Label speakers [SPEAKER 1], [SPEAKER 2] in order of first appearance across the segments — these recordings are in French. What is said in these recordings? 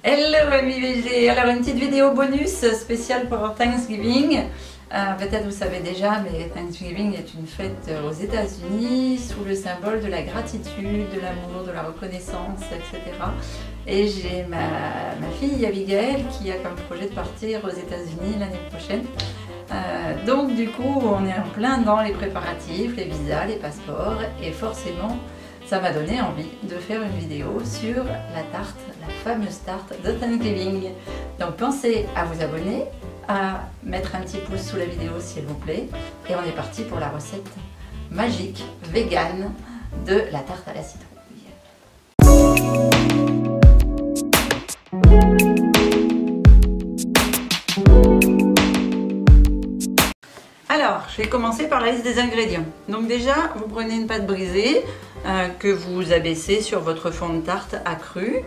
[SPEAKER 1] Hello MIVG. Alors une petite vidéo bonus spéciale pour Thanksgiving. Peut-être vous savez déjà, mais Thanksgiving est une fête aux États-Unis sous le symbole de la gratitude, de l'amour, de la reconnaissance, etc. Et j'ai ma fille Abigail qui a comme projet de partir aux États-Unis l'année prochaine. Donc du coup on est en plein dans les préparatifs, les visas, les passeports, et forcément ça m'a donné envie de faire une vidéo sur la tarte, la fameuse tarte de Thanksgiving. Donc pensez à vous abonner, à mettre un petit pouce sous la vidéo s'il vous plaît, et on est parti pour la recette magique, vegan, de la tarte à la citrouille. Alors, je vais commencer par la liste des ingrédients. Donc déjà, vous prenez une pâte brisée que vous abaissez sur votre fond de tarte accru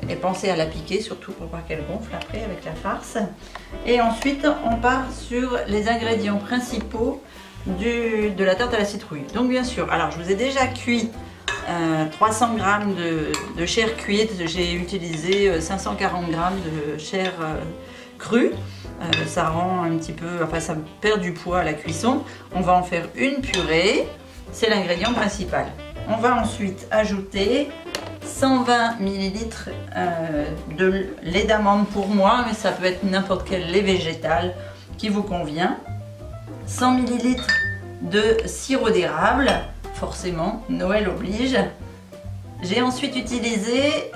[SPEAKER 1] et pensez à la piquer surtout pour pas qu'elle gonfle après avec la farce. Et ensuite, on part sur les ingrédients principaux de la tarte à la citrouille. Donc bien sûr, alors je vous ai déjà cuit 300 g de chair cuite. J'ai utilisé 540 g de chair crue. Ça rend un petit peu, enfin ça perd du poids à la cuisson. On va en faire une purée, c'est l'ingrédient principal. On va ensuite ajouter 120 ml de lait d'amande pour moi, mais ça peut être n'importe quel lait végétal qui vous convient. 100 ml de sirop d'érable, forcément, Noël oblige. J'ai ensuite utilisé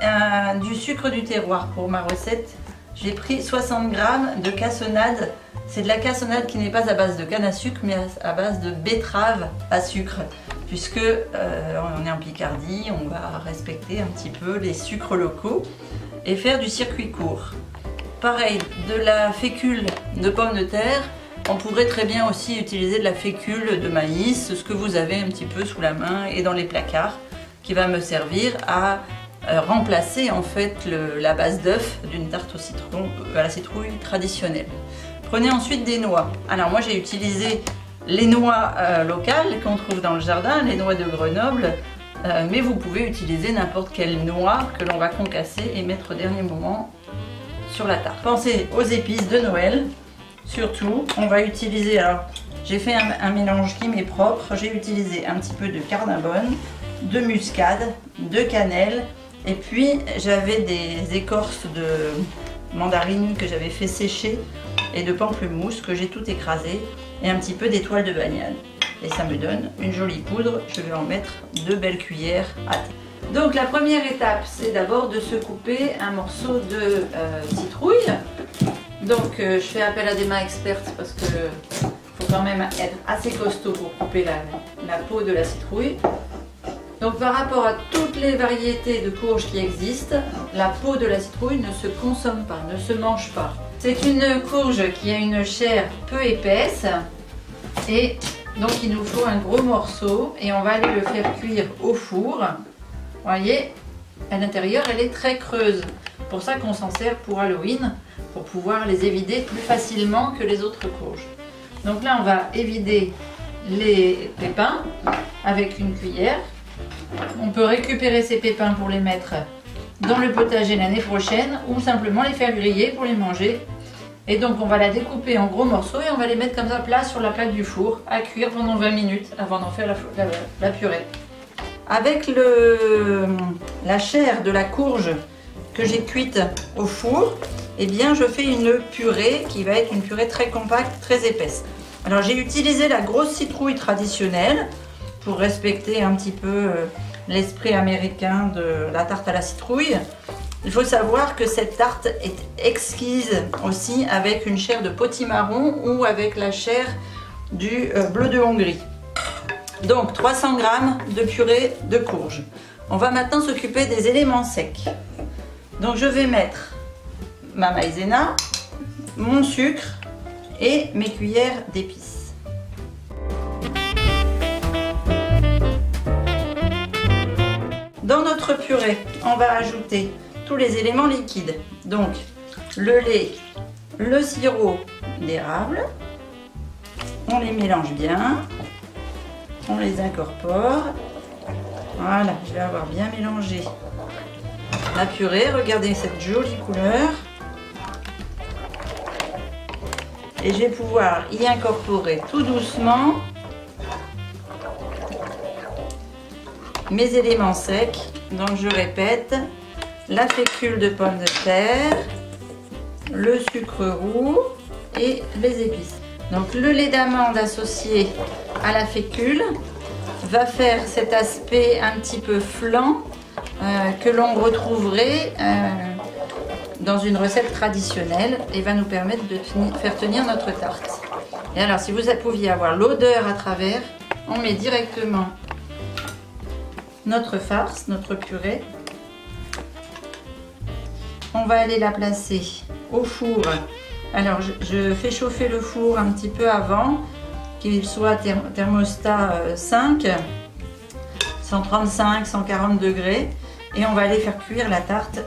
[SPEAKER 1] du sucre du terroir pour ma recette. J'ai pris 60 g de cassonade. C'est de la cassonade qui n'est pas à base de canne à sucre, mais à base de betterave à sucre. Puisque on est en Picardie, on va respecter un petit peu les sucres locaux et faire du circuit court. Pareil, de la fécule de pommes de terre. On pourrait très bien aussi utiliser de la fécule de maïs, ce que vous avez un petit peu sous la main et dans les placards, qui va me servir à remplacer en fait la base d'œuf d'une tarte au citron, à la citrouille traditionnelle. Prenez ensuite des noix. Alors moi j'ai utilisé les noix locales qu'on trouve dans le jardin, les noix de Grenoble, mais vous pouvez utiliser n'importe quelle noix que l'on va concasser et mettre au dernier moment sur la tarte. Pensez aux épices de Noël, surtout. On va utiliser, alors j'ai fait un mélange qui m'est propre. J'ai utilisé un petit peu de cardamome, de muscade, de cannelle. Et puis j'avais des écorces de mandarine que j'avais fait sécher et de pamplemousse que j'ai tout écrasé et un petit peu d'étoile de banane. Et ça me donne une jolie poudre. Je vais en mettre 2 belles cuillères à thé. Donc la première étape, c'est d'abord de se couper un morceau de citrouille. Donc je fais appel à des mains expertes parce que faut quand même être assez costaud pour couper la peau de la citrouille. Donc par rapport à toutes les variétés de courges qui existent, la peau de la citrouille ne se consomme pas, ne se mange pas. C'est une courge qui a une chair peu épaisse et donc il nous faut un gros morceau et on va aller le faire cuire au four. Vous voyez, à l'intérieur elle est très creuse. C'est pour ça qu'on s'en sert pour Halloween, pour pouvoir les évider plus facilement que les autres courges. Donc là on va évider les pépins avec une cuillère. On peut récupérer ces pépins pour les mettre dans le potager l'année prochaine ou simplement les faire griller pour les manger. Et donc on va la découper en gros morceaux et on va les mettre comme ça plat sur la plaque du four à cuire pendant 20 minutes avant d'en faire la purée. Avec la chair de la courge que j'ai cuite au four, eh bien je fais une purée qui va être une purée très compacte, très épaisse. Alors j'ai utilisé la grosse citrouille traditionnelle pour respecter un petit peu l'esprit américain de la tarte à la citrouille. Il faut savoir que cette tarte est exquise aussi avec une chair de potimarron ou avec la chair du bleu de Hongrie. Donc 300 g de purée de courge. On va maintenant s'occuper des éléments secs. Donc je vais mettre ma maïzena, mon sucre et mes cuillères d'épices. Dans notre purée, on va ajouter tous les éléments liquides. Donc le lait, le sirop d'érable. On les mélange bien. On les incorpore. Voilà, je vais avoir bien mélangé ma purée. Regardez cette jolie couleur. Et je vais pouvoir y incorporer tout doucement mes éléments secs. Donc je répète, la fécule de pommes de terre, le sucre roux et les épices. Donc le lait d'amande associé à la fécule va faire cet aspect un petit peu flan que l'on retrouverait dans une recette traditionnelle et va nous permettre de faire tenir notre tarte. Et alors si vous pouviez avoir l'odeur à travers, on met directement notre farce, notre purée. On va aller la placer au four. Alors je fais chauffer le four un petit peu avant, qu'il soit thermostat 5, 135, 140 degrés. Et on va aller faire cuire la tarte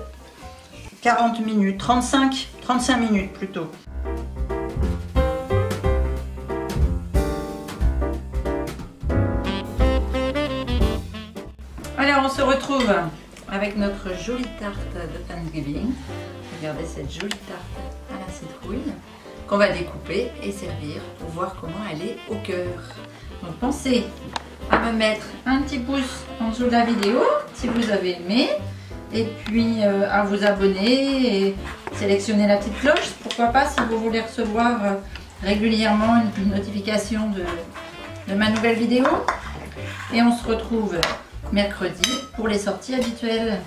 [SPEAKER 1] 40 minutes, 35 minutes plutôt. Alors on se retrouve avec notre jolie tarte de Thanksgiving. Regardez cette jolie tarte à la citrouille qu'on va découper et servir pour voir comment elle est au cœur. Donc pensez à me mettre un petit pouce en dessous de la vidéo si vous avez aimé, et puis à vous abonner et sélectionner la petite cloche, pourquoi pas, si vous voulez recevoir régulièrement une notification de ma nouvelle vidéo. Et on se retrouve mercredi pour les sorties habituelles.